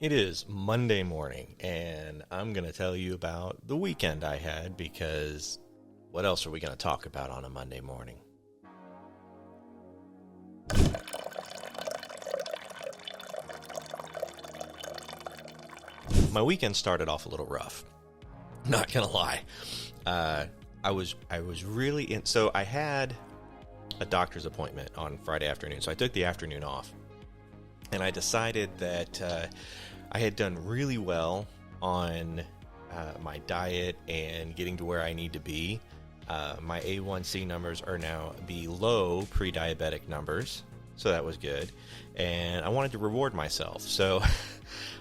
It is Monday morning, and I'm going to tell you about the weekend I had because what else are we going to talk about on a Monday morning? My weekend started off a little rough. Not going to lie. I was really in. So I had a doctor's appointment on Friday afternoon, so I took the afternoon off. And I decided that I had done really well on my diet and getting to where I need to be. My A1C numbers are now below pre-diabetic numbers, so that was good. And I wanted to reward myself, so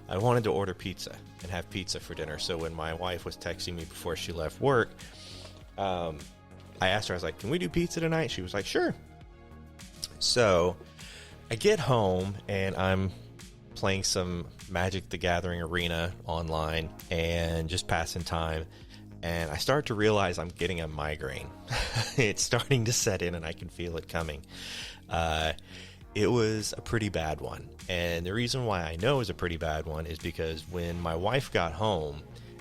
I wanted to order pizza and have pizza for dinner. So when my wife was texting me before she left work, I asked her, I was like, can we do pizza tonight? She was like, sure. So I get home and I'm playing some Magic the Gathering Arena online and just passing time. And I start to realize I'm getting a migraine. It's starting to set in and I can feel it coming. It was a pretty bad one. And the reason why I know it was a pretty bad one is because when my wife got home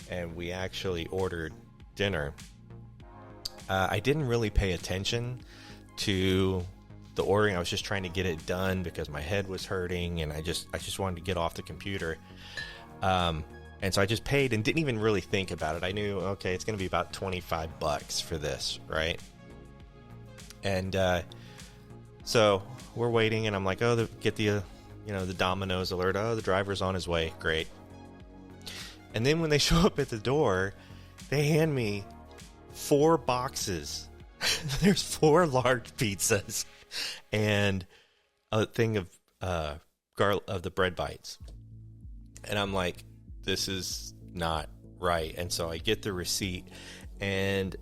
and we actually ordered dinner, I didn't really pay attention to the ordering. I was just trying to get it done because my head was hurting and I just wanted to get off the computer. And so I just paid and didn't even really think about it. I knew, okay, it's going to be about $25 for this, right? And so we're waiting and I'm like, oh, get the Domino's alert. Oh, the driver's on his way. Great. And then when they show up at the door, they hand me 4 boxes. There's 4 large pizzas and a thing of the bread bites. And I'm like, this is not right. And so I get the receipt and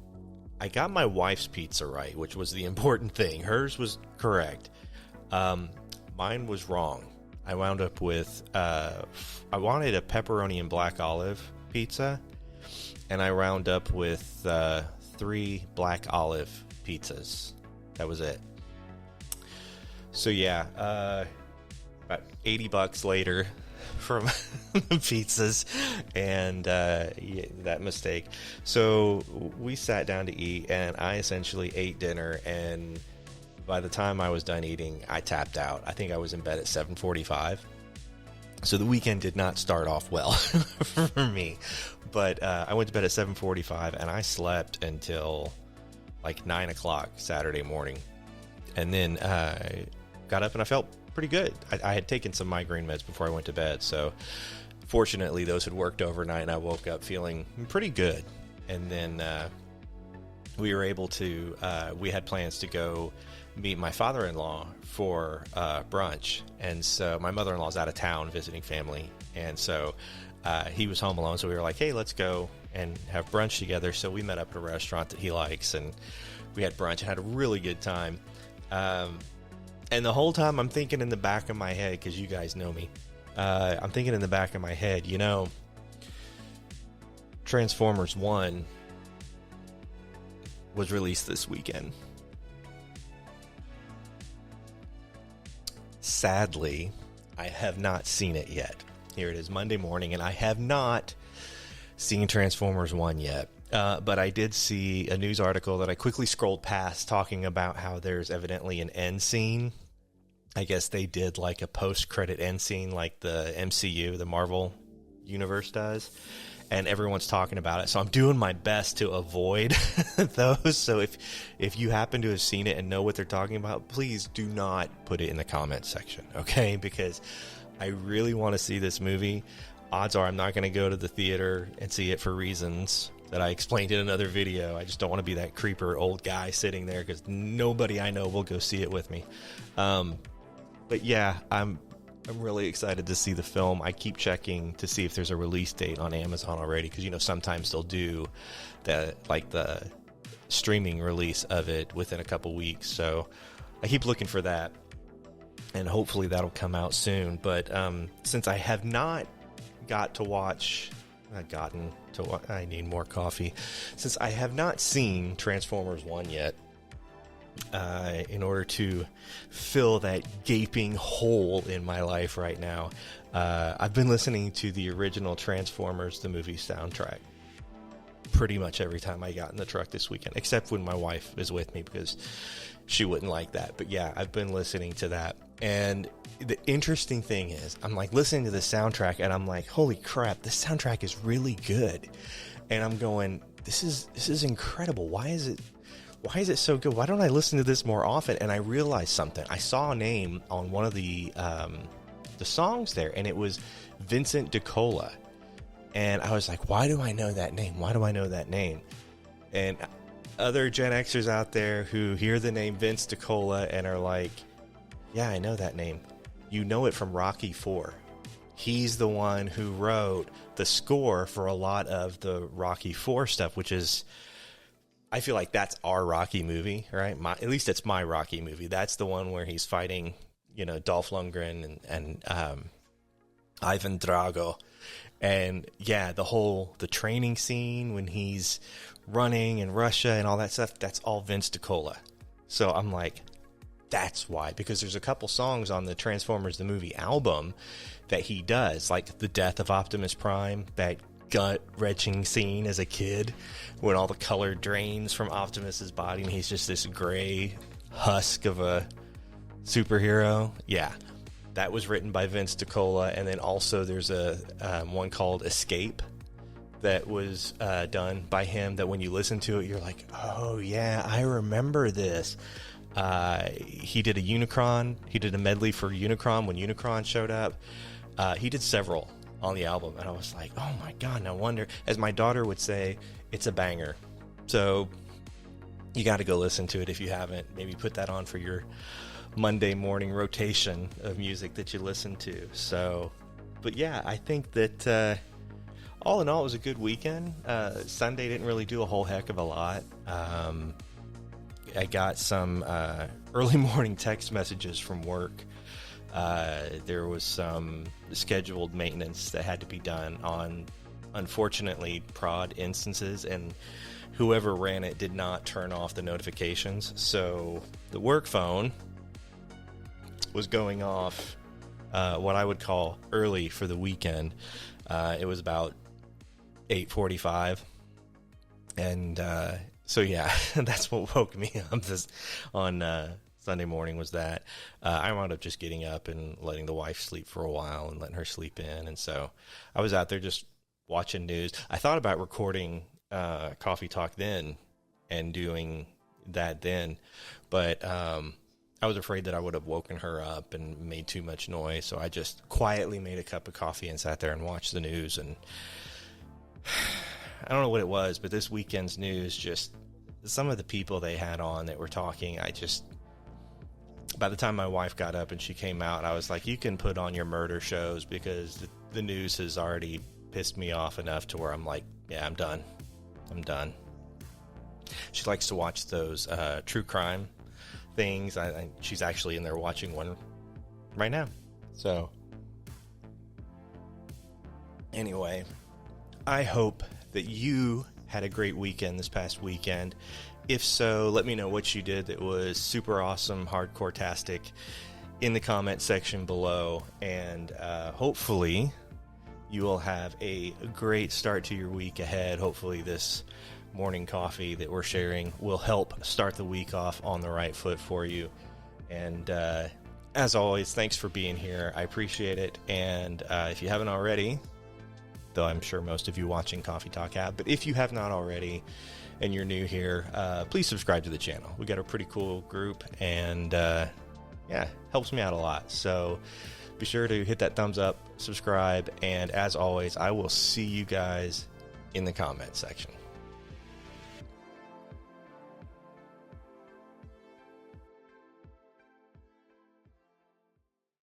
I got my wife's pizza right, which was the important thing. Hers was correct. Mine was wrong. I wound up with, I wanted a pepperoni and black olive pizza, and I wound up with 3 black olive pizzas. That was it. So yeah, about $80 later from the pizzas and that mistake. So we sat down to eat, and I essentially ate dinner, and by the time I was done eating, I tapped out. I think I was in bed at 7:45. So the weekend did not start off well for me. But I went to bed at 7:45, and I slept until like 9 o'clock Saturday morning. And then I got up and I felt pretty good. I had taken some migraine meds before I went to bed. So fortunately, those had worked overnight, and I woke up feeling pretty good. And then we were able to, we had plans to go meet my father-in-law for brunch. And so my mother-in-law's out of town visiting family. And so he was home alone. So we were like, hey, let's go and have brunch together. So we met up at a restaurant that he likes, and we had brunch and had a really good time. And the whole time I'm thinking in the back of my head, because you guys know me, I'm thinking in the back of my head, Transformers 1 was released this weekend. Sadly, I have not seen it yet. Here it is Monday morning, and I have not seen Transformers 1 yet. But I did see a news article that I quickly scrolled past talking about how there's evidently an end scene. I guess they did like a post-credit end scene like the MCU, the Marvel universe does. And everyone's talking about it. So I'm doing my best to avoid those. So if you happen to have seen it and know what they're talking about, please do not put it in the comments section, okay? Because I really want to see this movie. Odds are I'm not going to go to the theater and see it for reasons that I explained in another video. I just don't want to be that creeper old guy sitting there because nobody I know will go see it with me. But yeah, I'm really excited to see the film. I keep checking to see if there's a release date on Amazon already, because sometimes they'll do the streaming release of it within a couple weeks. So I keep looking for that, and hopefully that'll come out soon. But since I have not I need more coffee. Since I have not seen Transformers 1 yet, in order to fill that gaping hole in my life right now. I've been listening to the original Transformers, the movie soundtrack, pretty much every time I got in the truck this weekend, except when my wife is with me because she wouldn't like that. But yeah, I've been listening to that. And the interesting thing is, I'm like listening to the soundtrack and I'm like, holy crap, this soundtrack is really good. And I'm going, this is incredible. Why is it so good? Why don't I listen to this more often? And I realized something. I saw a name on one of the songs there, and it was Vincent DiCola. And I was like, why do I know that name? Why do I know that name? And other Gen Xers out there who hear the name Vince DiCola and are like, yeah, I know that name. You know it from Rocky IV. He's the one who wrote the score for a lot of the Rocky IV stuff, which is, I feel like that's our Rocky movie, right? At least it's my Rocky movie. That's the one where he's fighting, Dolph Lundgren and Ivan Drago. And yeah, the training scene when he's running in Russia and all that stuff, that's all Vince DiCola. So I'm like, that's why, because there's a couple songs on the Transformers the movie album that he does, like the death of Optimus Prime, that gut-wrenching scene as a kid when all the color drains from Optimus's body and he's just this gray husk of a superhero. Yeah, that was written by Vince DiCola. And then also there's a one called Escape that was done by him, that when you listen to it, you're like, oh yeah, I remember this. He did a Unicron. He did a medley for Unicron when Unicron showed up. He did several on the album, and I was like, oh my god, no wonder. As my daughter would say, it's a banger. So you got to go listen to it if you haven't. Maybe put that on for your Monday morning rotation of music that you listen to. So, but yeah, I think that all in all, it was a good weekend. Sunday didn't really do a whole heck of a lot. I got some early morning text messages from work. There was some scheduled maintenance that had to be done on, unfortunately, prod instances, and whoever ran it did not turn off the notifications. So the work phone was going off what I would call early for the weekend. It was about 8:45, and so yeah, that's what woke me up on Sunday morning, was that I wound up just getting up and letting the wife sleep for a while and letting her sleep in. And so I was out there just watching news. I thought about recording Coffee Talk then and doing that then, but I was afraid that I would have woken her up and made too much noise. So I just quietly made a cup of coffee and sat there and watched the news. And I don't know what it was, but this weekend's news, just some of the people they had on that were talking, by the time my wife got up and she came out, I was like, you can put on your murder shows, because the news has already pissed me off enough to where I'm like, yeah, I'm done. She likes to watch those true crime things. She's actually in there watching one right now. So anyway, I hope that you had a great weekend this past weekend. If so, let me know what you did that was super awesome, hardcore-tastic, in the comment section below. And hopefully you will have a great start to your week ahead. Hopefully this morning coffee that we're sharing will help start the week off on the right foot for you. And as always, thanks for being here. I appreciate it. And if you haven't already, though I'm sure most of you watching Coffee Talk have, but if you have not already and you're new here, please subscribe to the channel. We got a pretty cool group, and yeah, helps me out a lot. So be sure to hit that thumbs up, subscribe, and as always, I will see you guys in the comment section.